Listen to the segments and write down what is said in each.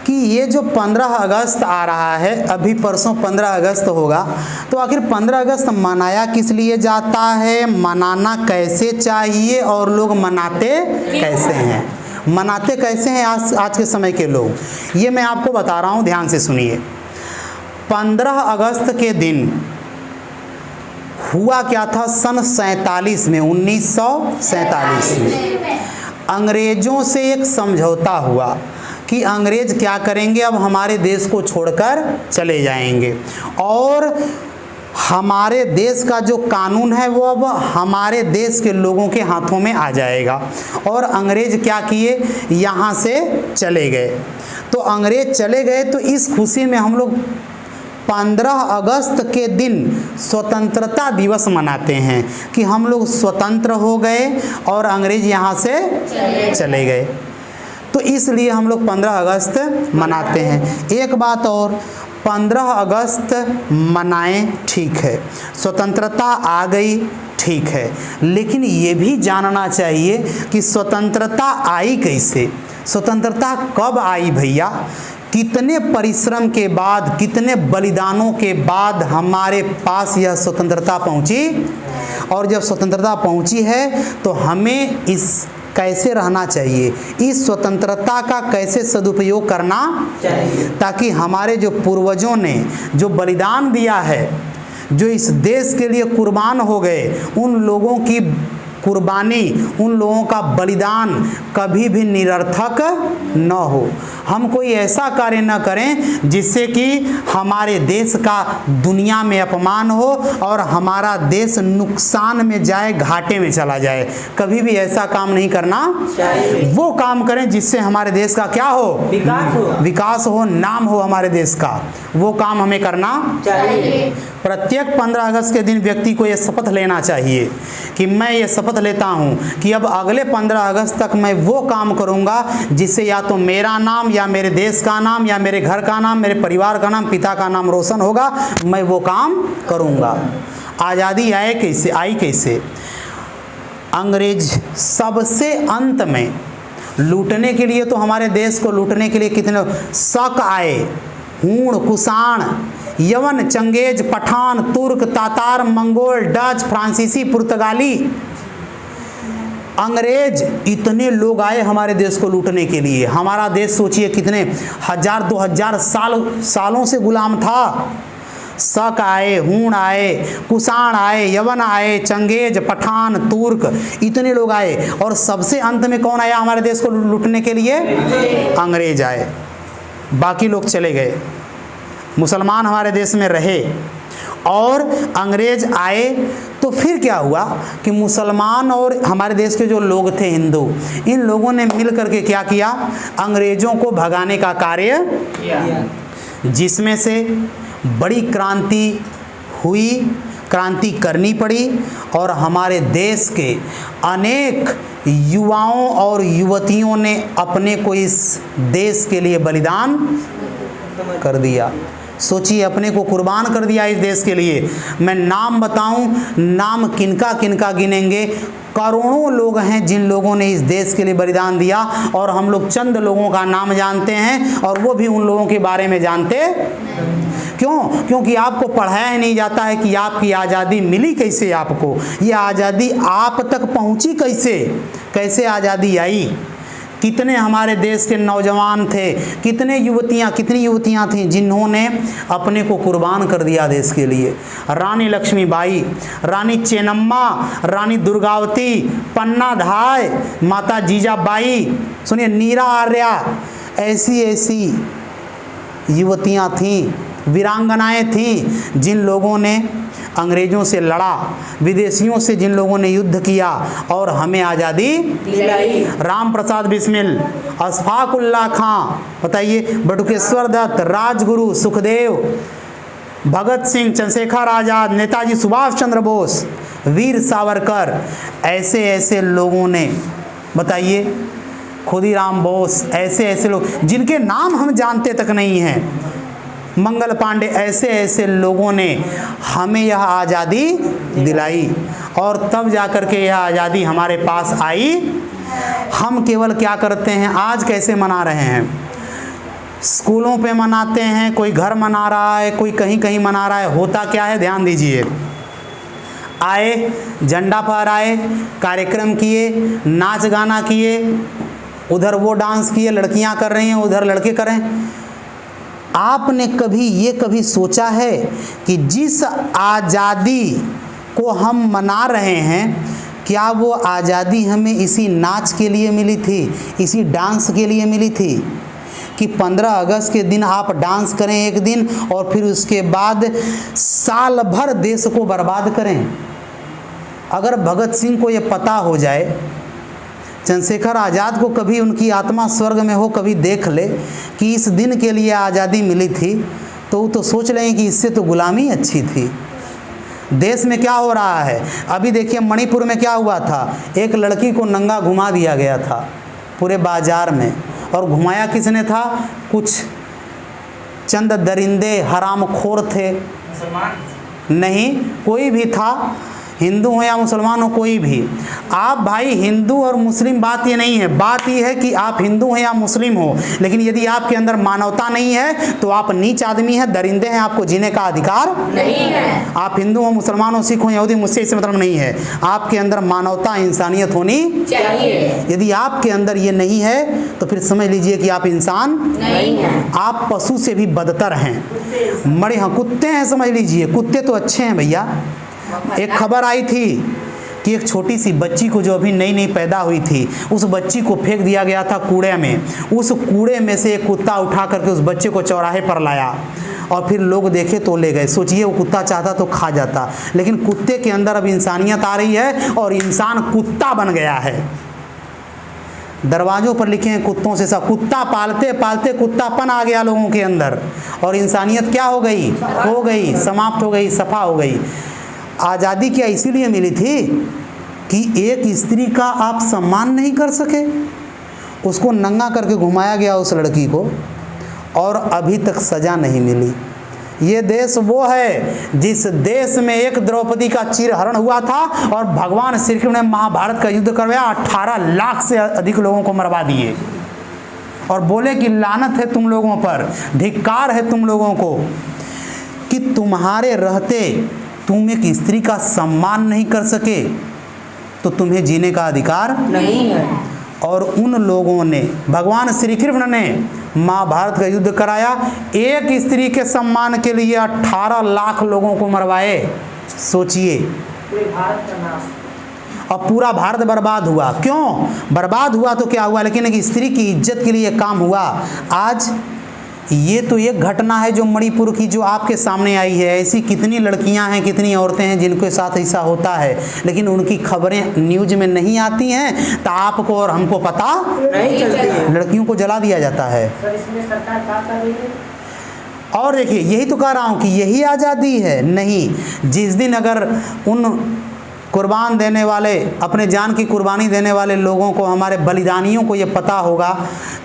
कि ये जो 15 अगस्त आ रहा है, अभी परसों 15 अगस्त होगा, तो आखिर 15 अगस्त मनाया किस लिए जाता है, मनाना कैसे चाहिए और लोग मनाते कैसे हैं, मनाते कैसे हैं आज के समय के लोग, ये मैं आपको बता रहा हूँ, ध्यान से सुनिए। 15 अगस्त के दिन हुआ क्या था, सन 47 में, 1947 में अंग्रेजों से एक समझौता हुआ कि अंग्रेज क्या करेंगे, अब हमारे देश को छोड़कर चले जाएंगे और हमारे देश का जो कानून है वो अब हमारे देश के लोगों के हाथों में आ जाएगा। और अंग्रेज क्या किए, यहाँ से चले गए। तो अंग्रेज चले गए तो इस खुशी में हम लोग 15 अगस्त के दिन स्वतंत्रता दिवस मनाते हैं कि हम लोग स्वतंत्र हो गए और अंग्रेज यहाँ से चले गए। तो इसलिए हम लोग 15 अगस्त मनाते हैं। एक बात और, 15 अगस्त मनाएं, ठीक है, स्वतंत्रता आ गई, ठीक है, लेकिन ये भी जानना चाहिए कि स्वतंत्रता आई कैसे, स्वतंत्रता कब आई भैया, कितने परिश्रम के बाद, कितने बलिदानों के बाद हमारे पास यह स्वतंत्रता पहुंची। और जब स्वतंत्रता पहुंची है तो हमें इस कैसे रहना चाहिए, इस स्वतंत्रता का कैसे सदुपयोग करना चाहिए, ताकि हमारे जो पूर्वजों ने जो बलिदान दिया है, जो इस देश के लिए कुर्बान हो गए, उन लोगों की कुर्बानी, उन लोगों का बलिदान कभी भी निरर्थक न हो। हम कोई ऐसा कार्य न करें जिससे कि हमारे देश का दुनिया में अपमान हो और हमारा देश नुकसान में जाए, घाटे में चला जाए। कभी भी ऐसा काम नहीं करना चाहिए। वो काम करें जिससे हमारे देश का क्या हो, विकास हो, नाम हो हमारे देश का, वो काम हमें करना चाहिए। प्रत्येक 15 अगस्त के दिन व्यक्ति को यह शपथ लेना चाहिए कि मैं ये शपथ लेता हूँ कि अब अगले 15 अगस्त तक मैं वो काम करूँगा जिससे या तो मेरा नाम या मेरे देश का नाम या मेरे घर का नाम, मेरे परिवार का नाम, पिता का नाम रोशन होगा, मैं वो काम करूँगा। आज़ादी आई कैसे, अंग्रेज सबसे अंत में लूटने के लिए, तो हमारे देश को लूटने के लिए कितने शक आए, हूण, कुषाण, यवन, चंगेज, पठान, तुर्क, तातार, मंगोल, डच, फ्रांसीसी, पुर्तगाली, अंग्रेज, इतने लोग आए हमारे देश को लूटने के लिए। हमारा देश सोचिए कितने 1000-2000 सालों से गुलाम था। शक आए, हूण आए, कुषाण आए, यवन आए, चंगेज, पठान, तुर्क, इतने लोग आए और सबसे अंत में कौन आया हमारे देश को लूटने के लिए, अंग्रेज आए। बाकी लोग चले गए, मुसलमान हमारे देश में रहे और अंग्रेज आए। तो फिर क्या हुआ कि मुसलमान और हमारे देश के जो लोग थे हिंदू, इन लोगों ने मिल करके क्या किया, अंग्रेजों को भगाने का कार्य किया, जिसमें से बड़ी क्रांति हुई, क्रांति करनी पड़ी और हमारे देश के अनेक युवाओं और युवतियों ने अपने को इस देश के लिए बलिदान कर दिया। सोचिए, अपने को कुर्बान कर दिया इस देश के लिए। मैं नाम बताऊं, नाम किनका किनका गिनेंगे, करोड़ों लोग हैं जिन लोगों ने इस देश के लिए बलिदान दिया और हम लोग चंद लोगों का नाम जानते हैं और वो भी उन लोगों के बारे में जानते क्यों? क्योंकि आपको पढ़ाया ही नहीं जाता है कि आपकी आज़ादी मिली कैसे, आपको ये आज़ादी आप तक पहुंची कैसे, कैसे आज़ादी आई। कितने हमारे देश के नौजवान थे, कितनी युवतियां थीं जिन्होंने अपने को कुर्बान कर दिया देश के लिए। रानी लक्ष्मीबाई, रानी चेन्नम्मा, रानी दुर्गावती, पन्ना धाय, माता जीजाबाई, सुनिए नीरा आर्या, ऐसी युवतियां थीं, वीरांगनाएं थीं जिन लोगों ने अंग्रेजों से लड़ा, विदेशियों से जिन लोगों ने युद्ध किया और हमें आज़ादी दिलाई। राम प्रसाद बिस्मिल, अशफाक उल्लाह खां, बताइए, बटुकेश्वर दत्त, राजगुरु, सुखदेव, भगत सिंह, चंद्रशेखर आज़ाद, नेताजी सुभाष चंद्र बोस, वीर सावरकर, ऐसे लोगों ने, बताइए, खुदीराम बोस, ऐसे लोग जिनके नाम हम जानते तक नहीं हैं, मंगल पांडे, ऐसे लोगों ने हमें यह आज़ादी दिलाई और तब जाकर के यह आज़ादी हमारे पास आई। हम केवल क्या करते हैं, आज कैसे मना रहे हैं, स्कूलों पे मनाते हैं, कोई घर मना रहा है, कोई कहीं कहीं मना रहा है। होता क्या है, ध्यान दीजिए। आए, झंडा फहराए, कार्यक्रम किए, नाच गाना किए, उधर वो डांस किए, लड़कियां कर रही हैं, उधर लड़के कर रहे हैं। आपने कभी सोचा है कि जिस आज़ादी को हम मना रहे हैं, क्या वो आज़ादी हमें इसी नाच के लिए मिली थी, इसी डांस के लिए मिली थी कि 15 अगस्त के दिन आप डांस करें एक दिन और फिर उसके बाद साल भर देश को बर्बाद करें? अगर भगत सिंह को ये पता हो जाए, चंद्रशेखर आज़ाद को कभी उनकी आत्मा स्वर्ग में हो, कभी देख ले कि इस दिन के लिए आज़ादी मिली थी, तो वो तो सोच लें कि इससे तो गुलामी अच्छी थी। देश में क्या हो रहा है अभी देखिए, मणिपुर में क्या हुआ था, एक लड़की को नंगा घुमा दिया गया था पूरे बाजार में, और घुमाया किसने था? कुछ चंद दरिंदे हरामखोर थे, नहीं कोई भी था, हिंदू हो या मुसलमान हो, कोई भी। आप भाई हिंदू और मुस्लिम, बात ये नहीं है, बात ये है कि आप हिंदू हो या मुस्लिम हो, लेकिन यदि आपके अंदर मानवता नहीं है तो आप नीच आदमी हैं, दरिंदे हैं, आपको जीने का अधिकार नहीं है। आप हिंदू हो, मुसलमान हो, सिख हो, यहूदी, मुझसे इससे मतलब नहीं है। आपके अंदर मानवता, इंसानियत होनी चाहिए। यदि आपके अंदर ये नहीं है तो फिर समझ लीजिए कि आप इंसान नहीं हैं, आप पशु से भी बदतर हैं। मरे हाँ, कुत्ते हैं, समझ लीजिए, कुत्ते तो अच्छे हैं भैया। एक खबर आई थी कि एक छोटी सी बच्ची को, जो अभी नई नई पैदा हुई थी, उस बच्ची को फेंक दिया गया था कूड़े में। उस कूड़े में से एक कुत्ता उठा करके उस बच्चे को चौराहे पर लाया और फिर लोग देखे तो ले गए। सोचिए, वो कुत्ता चाहता तो खा जाता, लेकिन कुत्ते के अंदर अब इंसानियत आ रही है और इंसान कुत्ता बन गया है। दरवाजों पर लिखे हैं कुत्तों से सब, कुत्ता पालते पालते कुत्तापन आ गया लोगों के अंदर, और इंसानियत क्या हो गई? हो गई, समाप्त हो गई, सफा हो गई। आज़ादी क्या इसीलिए मिली थी कि एक स्त्री का आप सम्मान नहीं कर सके? उसको नंगा करके घुमाया गया उस लड़की को, और अभी तक सज़ा नहीं मिली। ये देश वो है जिस देश में एक द्रौपदी का चीरहरण हुआ था और भगवान श्री कृष्ण ने महाभारत का युद्ध करवाया, 18 लाख से अधिक लोगों को मरवा दिए, और बोले कि लानत है तुम लोगों पर, धिक्कार है तुम लोगों को कि तुम्हारे रहते तुम एक स्त्री का सम्मान नहीं कर सके, तो तुम्हें जीने का अधिकार नहीं है। और उन लोगों ने, भगवान श्री कृष्ण ने महाभारत का युद्ध कराया, एक स्त्री के सम्मान के लिए 18 लाख लोगों को मरवाए। सोचिए, और पूरा भारत बर्बाद हुआ। क्यों बर्बाद हुआ? तो क्या हुआ, लेकिन एक स्त्री की इज्जत के लिए काम हुआ। आज ये तो एक घटना है जो मणिपुर की, जो आपके सामने आई है। ऐसी कितनी लड़कियां हैं, कितनी औरतें हैं जिनके साथ ऐसा होता है, लेकिन उनकी खबरें न्यूज में नहीं आती हैं, तो आपको और हमको पता नहीं चलती। लड़कियों को जला दिया जाता है। इसमें सरकार क्या कर रही है? और देखिए, यही तो कह रहा हूं कि यही आज़ादी है। नहीं, जिस दिन अगर उन कुर्बान देने वाले, अपने जान की कुर्बानी देने वाले लोगों को, हमारे बलिदानियों को ये पता होगा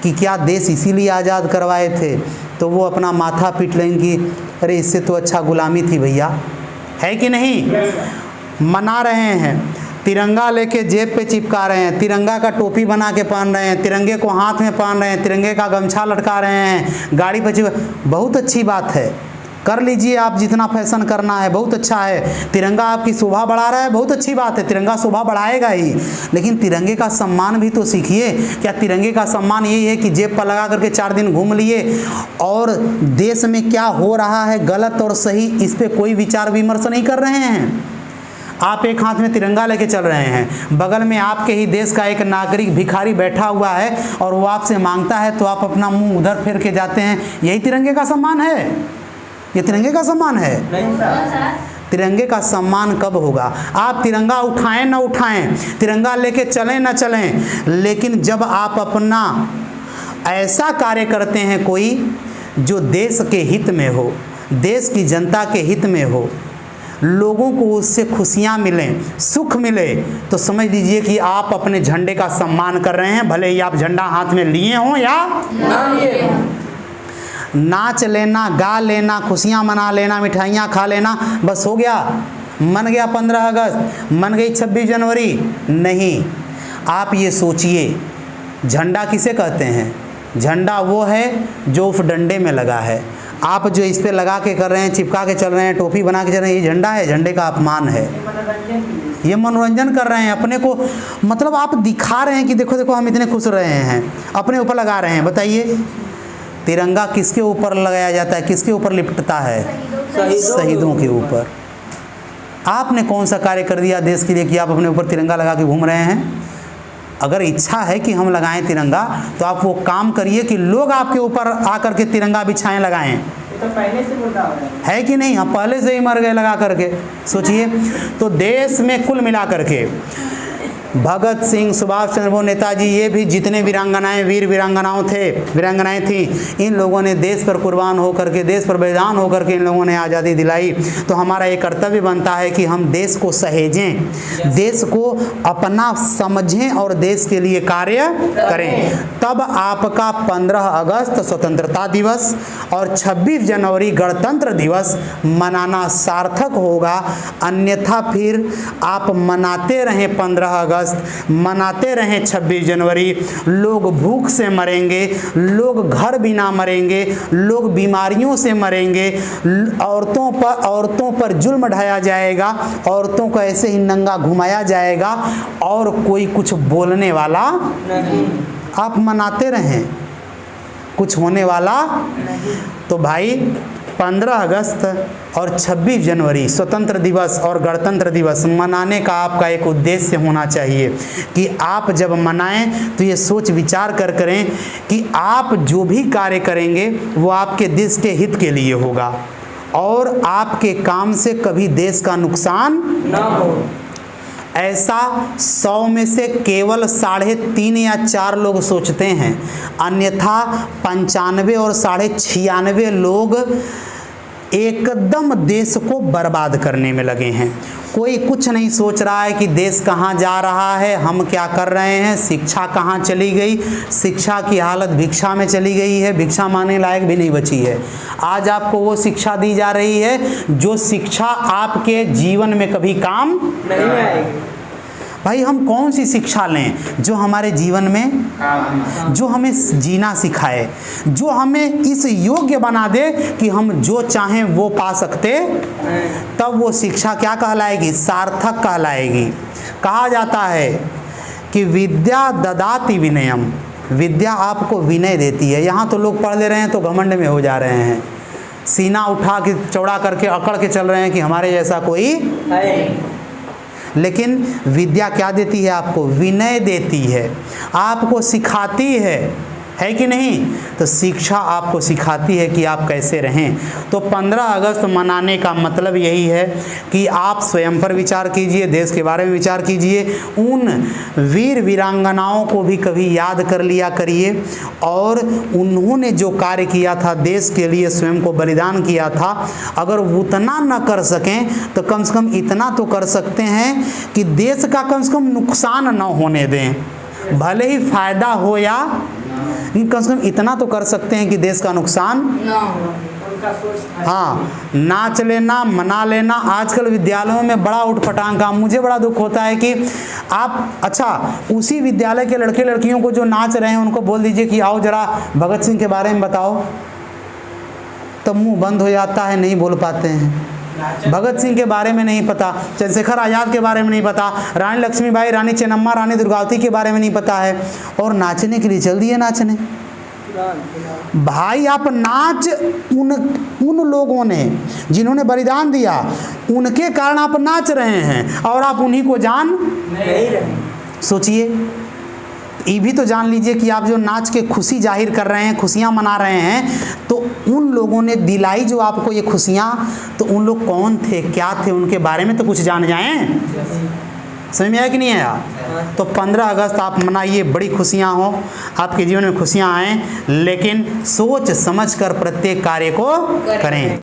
कि क्या देश इसीलिए आज़ाद करवाए थे, तो वो अपना माथा पीट लेंगे कि अरे इससे तो अच्छा गुलामी थी भैया, है कि नहीं? मना रहे हैं, तिरंगा लेके जेब पे चिपका रहे हैं, तिरंगा का टोपी बना के पहन रहे हैं, तिरंगे को हाथ में पहन रहे हैं, तिरंगे का गमछा लटका रहे हैं, गाड़ी पे चिपका। बहुत अच्छी बात है, कर लीजिए आप, जितना फैशन करना है, बहुत अच्छा है। तिरंगा आपकी शोभा बढ़ा रहा है, बहुत अच्छी बात है, तिरंगा शोभा बढ़ाएगा ही, लेकिन तिरंगे का सम्मान भी तो सीखिए। क्या तिरंगे का सम्मान यही है कि जेब पर लगा करके 4 दिन घूम लिए, और देश में क्या हो रहा है गलत और सही, इस पर कोई विचार विमर्श नहीं कर रहे हैं? आप एक हाथ में तिरंगा लेके चल रहे हैं, बगल में आपके ही देश का एक नागरिक भिखारी बैठा हुआ है और वो आपसे मांगता है तो आप अपना मुंह उधर फेर के जाते हैं। यही तिरंगे का सम्मान है? ये तिरंगे का सम्मान है? नहीं सर। तिरंगे का सम्मान कब होगा? आप तिरंगा उठाएं ना उठाएं, तिरंगा लेके चलें ना चलें, लेकिन जब आप अपना ऐसा कार्य करते हैं कोई जो देश के हित में हो, देश की जनता के हित में हो, लोगों को उससे खुशियां मिलें, सुख मिले, तो समझ लीजिए कि आप अपने झंडे का सम्मान कर रहे हैं, भले ही आप झंडा हाथ में लिए हों या ना लिए हों। नाच लेना, गा लेना, खुशियां मना लेना, मिठाइयां खा लेना, बस हो गया, मन गया 15 अगस्त, मन गई 26 जनवरी, नहीं। आप ये सोचिए, झंडा किसे कहते हैं? झंडा वो है जो उस डंडे में लगा है। आप जो इस पे लगा के कर रहे हैं, चिपका के चल रहे हैं, टोपी बना के चल रहे हैं, ये झंडा है, झंडे का अपमान है। ये मनोरंजन कर रहे हैं अपने को, मतलब आप दिखा रहे हैं कि देखो देखो हम इतने खुश रहे हैं, अपने ऊपर लगा रहे हैं। बताइए तिरंगा किसके ऊपर लगाया जाता है, किसके ऊपर लिपटता है? शहीदों के ऊपर। आपने कौन सा कार्य कर दिया देश के लिए कि आप अपने ऊपर तिरंगा लगा के घूम रहे हैं? अगर इच्छा है कि हम लगाएं तिरंगा तो आप वो काम करिए कि लोग आपके ऊपर आकर के तिरंगा बिछाएं, लगाएं। तो पहले से मुद्दा है कि नहीं? हम पहले से ही मर गए लगा करके। सोचिए, तो देश में कुल मिला करके भगत सिंह, सुभाष चंद्र बोस, नेताजी, ये भी जितने वीरांगनाएं, वीर वीरांगनाएं थी, इन लोगों ने देश पर कुर्बान होकर के, देश पर बलिदान होकर के इन लोगों ने आज़ादी दिलाई। तो हमारा ये कर्तव्य बनता है कि हम देश को सहेजें, देश को अपना समझें और देश के लिए कार्य करें। तब आपका 15 अगस्त स्वतंत्रता दिवस और 26 जनवरी गणतंत्र दिवस मनाना सार्थक होगा। अन्यथा फिर आप मनाते रहें 15 अगस्त, मनाते रहें 26 जनवरी, लोग भूख से मरेंगे, लोग घर बिना मरेंगे, लोग बीमारियों से मरेंगे, औरतों पर जुल्म ढाया जाएगा, औरतों को ऐसे ही नंगा घुमाया जाएगा और कोई कुछ बोलने वाला नहीं। आप मनाते रहें, कुछ होने वाला नहीं। तो भाई 15 अगस्त और 26 जनवरी स्वतंत्र दिवस और गणतंत्र दिवस मनाने का आपका एक उद्देश्य होना चाहिए कि आप जब मनाएं तो ये सोच विचार कर करें कि आप जो भी कार्य करेंगे वो आपके देश के हित के लिए होगा और आपके काम से कभी देश का नुकसान ना हो। ऐसा 100 में से केवल 3.5 या 4 लोग सोचते हैं, अन्यथा 95 और 96.5 लोग एकदम देश को बर्बाद करने में लगे हैं। कोई कुछ नहीं सोच रहा है कि देश कहाँ जा रहा है, हम क्या कर रहे हैं, शिक्षा कहाँ चली गई, शिक्षा की हालत भिक्षा में चली गई है, भिक्षा मांगने लायक भी नहीं बची है। आज आपको वो शिक्षा दी जा रही है जो शिक्षा आपके जीवन में कभी काम नहीं आएगी। भाई हम कौन सी शिक्षा लें जो हमारे जीवन में, जो हमें जीना सिखाए, जो हमें इस योग्य बना दे कि हम जो चाहें वो पा सकते, तब वो शिक्षा क्या कहलाएगी? सार्थक कहलाएगी। कहा जाता है कि विद्या ददाति विनयम, विद्या आपको विनय देती है। यहाँ तो लोग पढ़ ले रहे हैं तो घमंड में हो जा रहे हैं, सीना उठा के चौड़ा करके अकड़ के चल रहे हैं कि हमारे जैसा कोई है। लेकिन विद्या क्या देती है? आपको विनय देती है, आपको सिखाती है कि नहीं? तो शिक्षा आपको सिखाती है कि आप कैसे रहें। तो 15 अगस्त मनाने का मतलब यही है कि आप स्वयं पर विचार कीजिए, देश के बारे में विचार कीजिए, उन वीर वीरांगनाओं को भी कभी याद कर लिया करिए और उन्होंने जो कार्य किया था, देश के लिए स्वयं को बलिदान किया था, अगर उतना न कर सकें तो कम से कम इतना तो कर सकते हैं कि देश का कम से कम नुकसान न होने दें। भले ही फायदा हो या कम से कम इतना तो कर सकते हैं कि देश का नुकसान ना हो। हाँ, नाच लेना, मना लेना। आजकल विद्यालयों में बड़ा उठपटांग काम, मुझे बड़ा दुख होता है कि आप, अच्छा, उसी विद्यालय के लड़के लड़कियों को जो नाच रहे हैं उनको बोल दीजिए कि आओ जरा भगत सिंह के बारे में बताओ, तो मुंह बंद हो जाता है, नहीं बोल पाते हैं। भगत सिंह के बारे में नहीं पता, चंद्रशेखर आज़ाद के बारे में नहीं पता, रानी लक्ष्मीबाई, रानी चेन्नम्मा, रानी दुर्गावती के बारे में नहीं पता है, और नाचने के लिए चल दिए नाचने। भाई आप नाच उन लोगों ने जिन्होंने बलिदान दिया, उनके कारण आप नाच रहे हैं और आप उन्हीं को जान नहीं रहे। सोचिए, ये भी तो जान लीजिए कि आप जो नाच के खुशी जाहिर कर रहे हैं, खुशियां मना रहे हैं, तो उन लोगों ने दिलाई जो आपको ये खुशियां, तो उन लोग कौन थे, क्या थे, उनके बारे में तो कुछ जान जाएं। समझ में आया कि नहीं आया? तो 15 अगस्त आप मनाइए, बड़ी खुशियां हो, आपके जीवन में खुशियां आएँ, लेकिन सोच समझ कर प्रत्येक कार्य को करें।